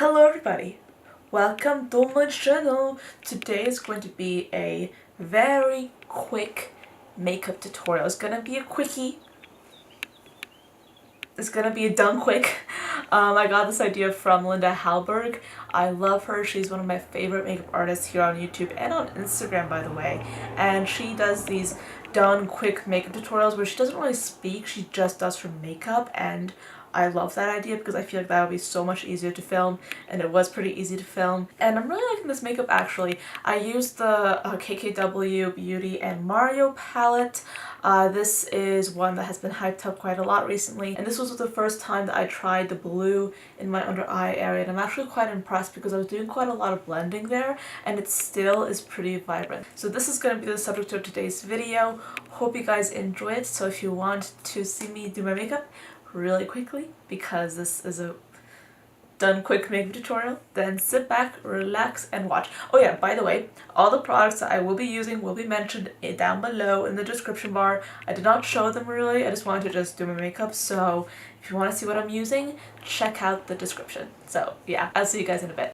Hello everybody, welcome to my channel. Today is going to be a very quick makeup tutorial. It's gonna be a quickie. It's gonna be done quick. I got this idea from Linda Hallberg. I love her. She's one of my favorite makeup artists here on YouTube and on Instagram, by the way. And she does these done quick makeup tutorials where she doesn't really speak, she just does her makeup, and I love that idea because I feel like that would be so much easier to film, and it was pretty easy to film. And I'm really liking this makeup actually. I used the KKW Beauty and Mario palette. This is one that has been hyped up quite a lot recently, and this was the first time that I tried the blue in my under eye area, and I'm actually quite impressed because I was doing quite a lot of blending there and it still is pretty vibrant. So this is going to be the subject of today's video. Hope you guys enjoy it. So if you want to see me do my makeup really quickly, because this is a done quick makeup tutorial, then sit back, relax, and watch. Oh yeah, by the way, all the products that I will be using will be mentioned down below in the description bar. I did not show them really, I just wanted to just do my makeup, so if you want to see what I'm using, check out the description. So yeah, I'll see you guys in a bit.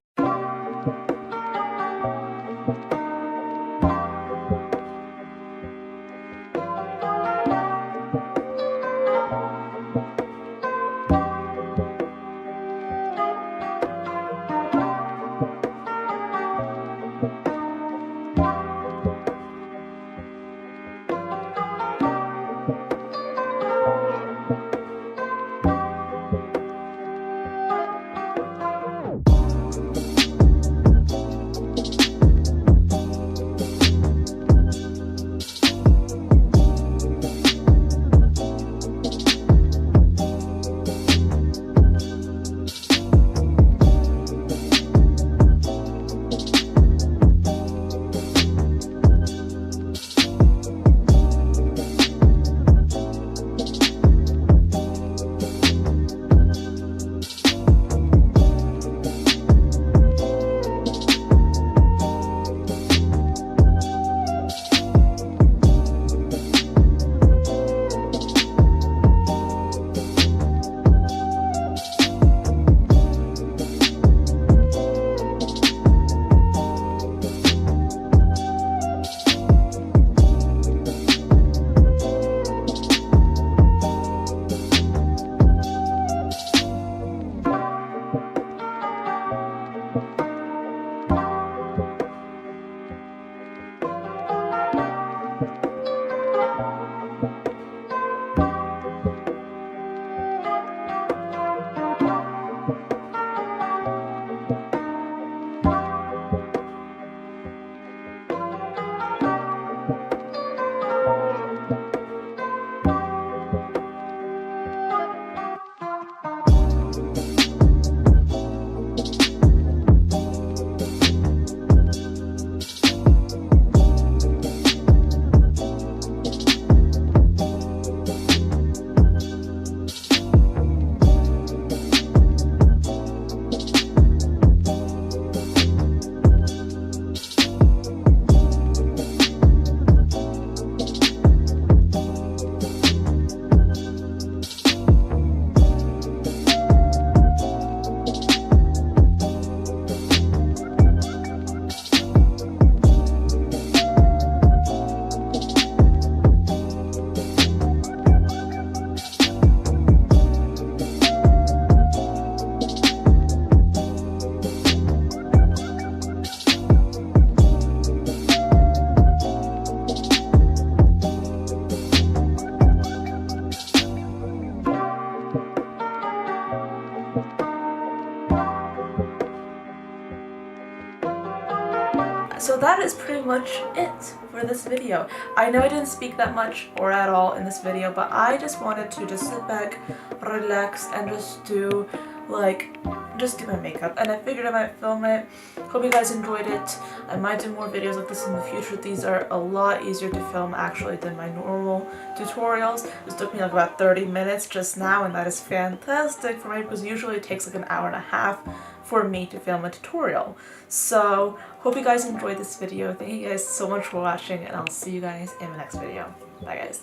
So that is pretty much it for this video. I know I didn't speak that much or at all in this video, but I just wanted to just sit back, relax, and just do my makeup, and I figured I might film it. Hope you guys enjoyed it. I might do more videos like this in the future. These are a lot easier to film actually than my normal tutorials. This took me like about 30 minutes just now, and that is fantastic for me because usually it takes like an hour and a half for me to film a tutorial. So hope you guys enjoyed this video. Thank you guys so much for watching, and I'll see you guys in the next video. Bye guys.